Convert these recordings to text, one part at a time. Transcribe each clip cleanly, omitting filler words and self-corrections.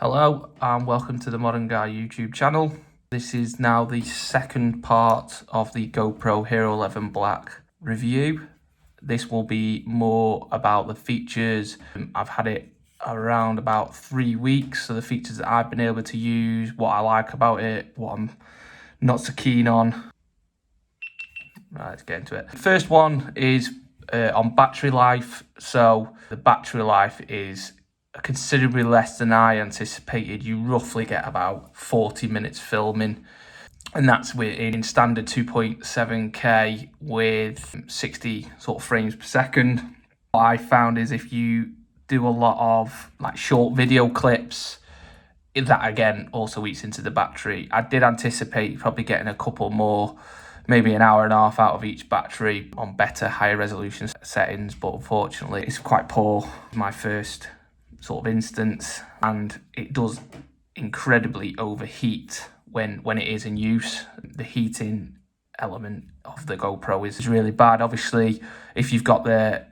Hello and welcome to the Modern Guy YouTube channel. This is now the second part of the GoPro Hero 11 Black review. This will be more about the features. I've had it around about 3 weeks, so the features that I've been able to use, what I like about it, what I'm not so keen on. Right, let's get into it. The first one is on battery life. So the battery life is considerably less than I anticipated. You roughly get about 40 minutes filming, and that's in standard 2.7K with 60 sort of frames per second. What I found is if you do a lot of like short video clips, that again also eats into the battery. I did anticipate probably getting a couple more, maybe an hour and a half out of each battery on better, higher resolution settings, but unfortunately it's quite poor. My first sort of instance, and it does incredibly overheat when it is in use. The heating element of the GoPro is really bad. Obviously, if you've got the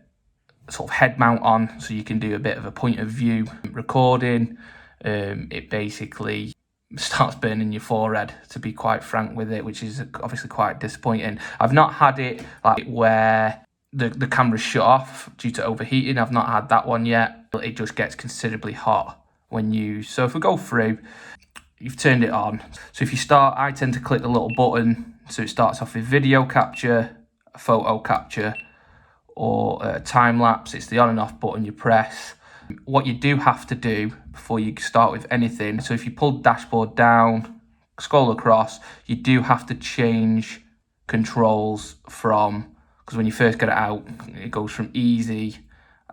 sort of head mount on, so you can do a bit of a point of view recording, it basically starts burning your forehead, to be quite frank with it, which is obviously quite disappointing. I've not had it like where the camera's shut off due to overheating. I've not had that one yet. It just gets considerably hot when used. So if we go through, you've turned it on. So if you start, I tend to click the little button. So it starts off with video capture, photo capture, or time lapse. It's the on and off button you press. What you do have to do before you start with anything, so if you pull the dashboard down, scroll across, you do have to change controls from, because when you first get it out, it goes from easy.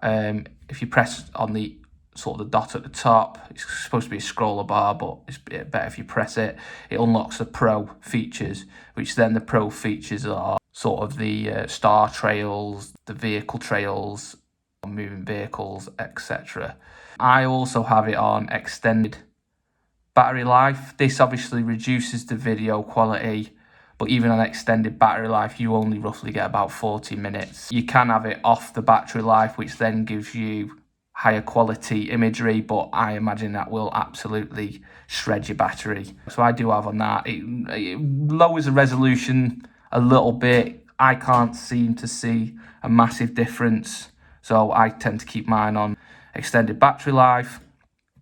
If you press on the sort of the dot at the top, it's supposed to be a scroller bar, but it's better if you press it. It unlocks the Pro features, which then the Pro features are sort of the star trails, the vehicle trails, moving vehicles, etc. I also have it on extended battery life. This obviously reduces the video quality, but even on extended battery life, you only roughly get about 40 minutes. You can have it off the battery life, which then gives you higher quality imagery, but I imagine that will absolutely shred your battery. So I do have on that. It lowers the resolution a little bit. I can't seem to see a massive difference, so I tend to keep mine on extended battery life.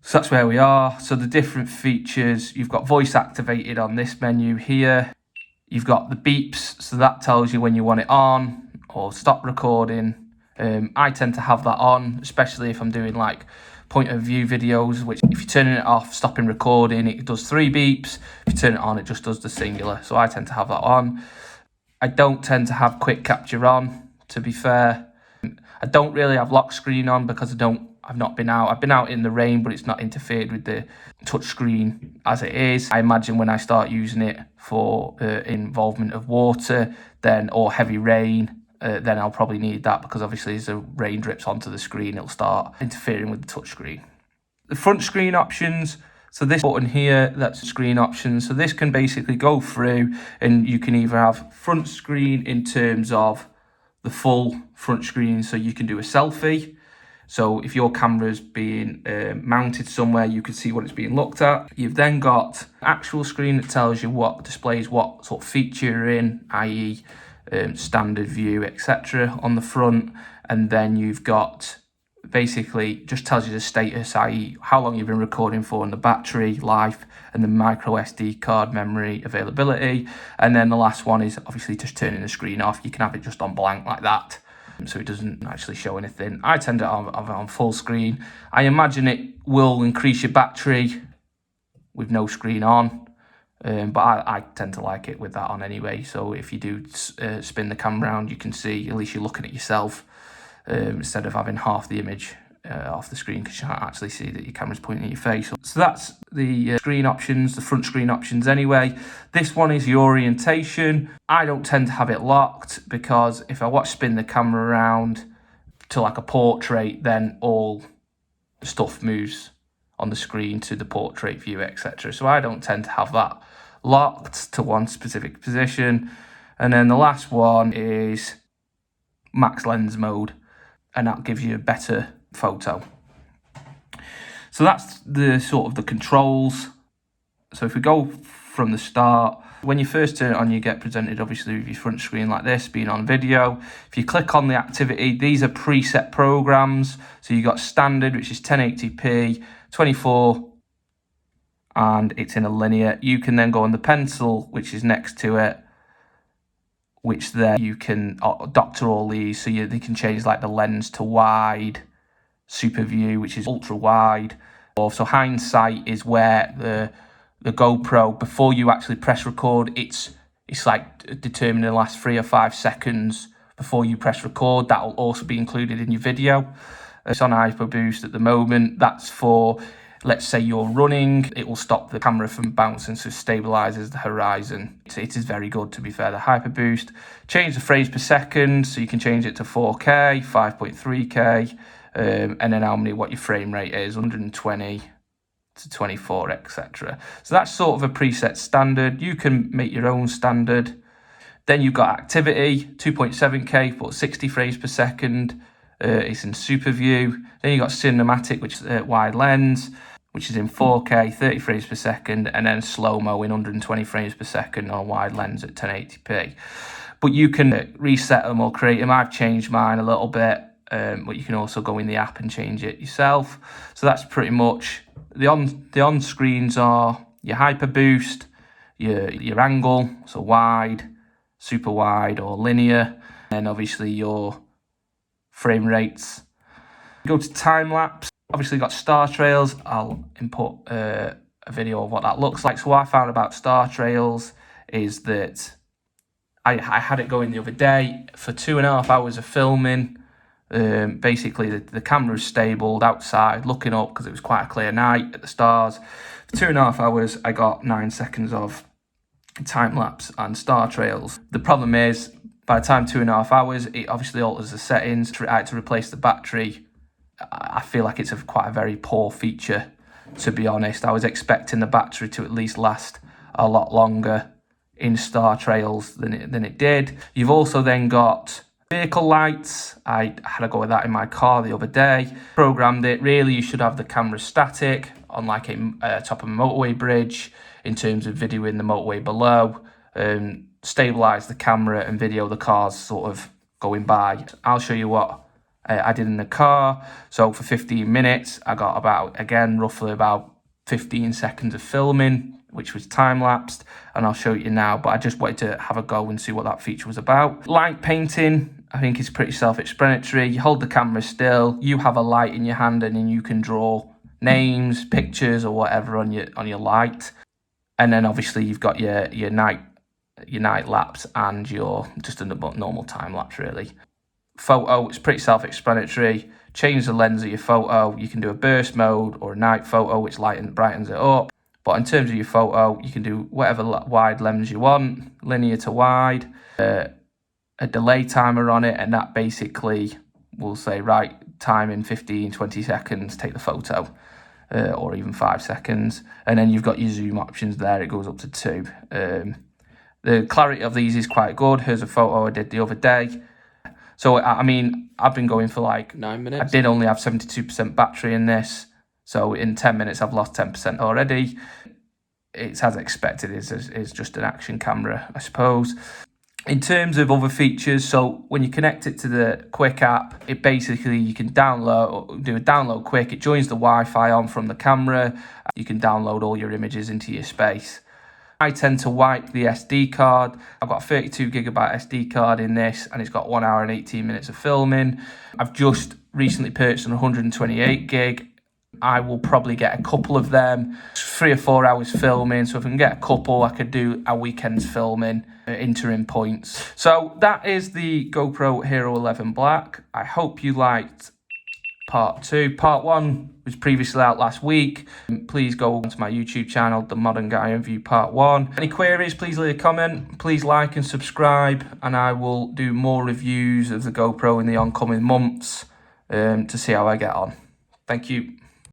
So that's where we are. So the different features, you've got voice activated on this menu here. You've got the beeps, so that tells you when you want it on or stop recording. I tend to have that on, especially if I'm doing like point of view videos, which if you're turning it off, stopping recording, it does 3 beeps. If you turn it on, it just does the singular. So I tend to have that on. I don't tend to have quick capture on, to be fair. I don't really have lock screen on because I've not been out. I've been out in the rain, but it's not interfered with the touch screen as it is. I imagine when I start using it for involvement of water, then or heavy rain, then I'll probably need that, because obviously as the rain drips onto the screen, it'll start interfering with the touch screen. The front screen options. So this button here, that's screen options. So this can basically go through, and you can either have front screen in terms of the full front screen, so you can do a selfie. So if your camera's being mounted somewhere, you can see what it's being looked at. You've then got actual screen that tells you displays what sort of feature you're in, i.e. Standard view, etc. on the front. And then you've got basically just tells you the status, i.e. how long you've been recording for, and the battery life, and the micro SD card memory availability. And then the last one is obviously just turning the screen off. You can have it just on blank like that, so it doesn't actually show anything. I tend to have it on full screen. I imagine it will increase your battery with no screen on, but I tend to like it with that on anyway. So if you do spin the camera around, you can see, at least you're looking at yourself, instead of having half the image off the screen, because you can't actually see that your camera's pointing at your face. So that's the screen options, the front screen options anyway. This one is the orientation. I don't tend to have it locked, because if I spin the camera around to like a portrait, then all the stuff moves on the screen to the portrait view, etc. So I don't tend to have that locked to one specific position. And then the last one is max lens mode, and that gives you a better photo. So that's the sort of the controls. So if we go from the start, when you first turn it on, you get presented obviously with your front screen like this, being on video. If you click on the activity, these are preset programs. So you got standard, which is 1080p, 24, and it's in a linear. You can then go on the pencil, which is next to it, which then you can doctor all these. So they can change like the lens to wide, super view, which is ultra wide. So hindsight is where the GoPro, before you actually press record, it's like determining the last 3 or 5 seconds before you press record. That will also be included in your video. It's on hyper boost at the moment. That's for, let's say you're running, it will stop the camera from bouncing, so it stabilizes the horizon. It is very good, to be fair, the hyper boost. Change the frames per second, so you can change it to 4K, 5.3K, and then what your frame rate is, 120 to 24, etc. So that's sort of a preset standard. You can make your own standard. Then you've got activity, 2.7K, but 60 frames per second. It's in super view. Then you've got cinematic, which is wide lens, which is in 4K, 30 frames per second, and then slow-mo in 120 frames per second on wide lens at 1080p. But you can reset them or create them. I've changed mine a little bit, but you can also go in the app and change it yourself. So that's pretty much the on screens are your hyper boost, your angle, so wide, super wide or linear, and obviously your frame rates. Go to time lapse. Obviously got star trails. I'll input a video of what that looks like. So what I found about star trails is that I had it going the other day for 2.5 hours of filming. Basically the camera was stabled outside looking up because it was quite a clear night at the stars. For 2.5 hours I got 9 seconds of time lapse and star trails. The problem is, by the time 2.5 hours, it obviously alters the settings. I had to replace the battery. I feel like it's quite a very poor feature, to be honest. I was expecting the battery to at least last a lot longer in star trails than it did. You've also then got vehicle lights. I had a go with that in my car the other day. Programmed it. Really, you should have the camera static on like a top of a motorway bridge in terms of videoing the motorway below. Stabilize the camera and video the cars sort of going by. I'll show you what I did in the car. So for 15 minutes, I got roughly about 15 seconds of filming, which was time-lapsed, and I'll show you now, but I just wanted to have a go and see what that feature was about. Light painting, I think is pretty self-explanatory. You hold the camera still, you have a light in your hand, and then you can draw names, pictures, or whatever on your light. And then obviously you've got your night lapse and your just a normal time lapse really. Photo, it's pretty self-explanatory. Change the lens of your photo. You can do a burst mode or a night photo, which brightens it up. But in terms of your photo, you can do whatever wide lens you want, linear to wide, a delay timer on it, and that basically will say, right, time in 15, 20 seconds, take the photo, or even 5 seconds. And then you've got your zoom options there. It goes up to 2. The clarity of these is quite good. Here's a photo I did the other day. So, I mean, I've been going for like 9 minutes. I did only have 72% battery in this. So in 10 minutes, I've lost 10% already. It's as expected. It's just an action camera, I suppose. In terms of other features, so when you connect it to the Quick app, it basically, you can do a download quick. It joins the Wi-Fi on from the camera. You can download all your images into your space. I tend to wipe the SD card. I've got a 32 gigabyte SD card in this, and it's got 1 hour and 18 minutes of filming. I've just recently purchased an 128 gig. I will probably get a couple of them, 3 or 4 hours filming. So if I can get a couple, I could do a weekend's filming, interim points. So that is the GoPro Hero 11 Black. I hope you liked part 2. Part 1 was previously out last week. Please go onto my YouTube channel, The Modern Guy, and view part 1. Any queries, please leave a comment. Please like and subscribe, and I will do more reviews of the GoPro in the oncoming months to see how I get on. Thank you.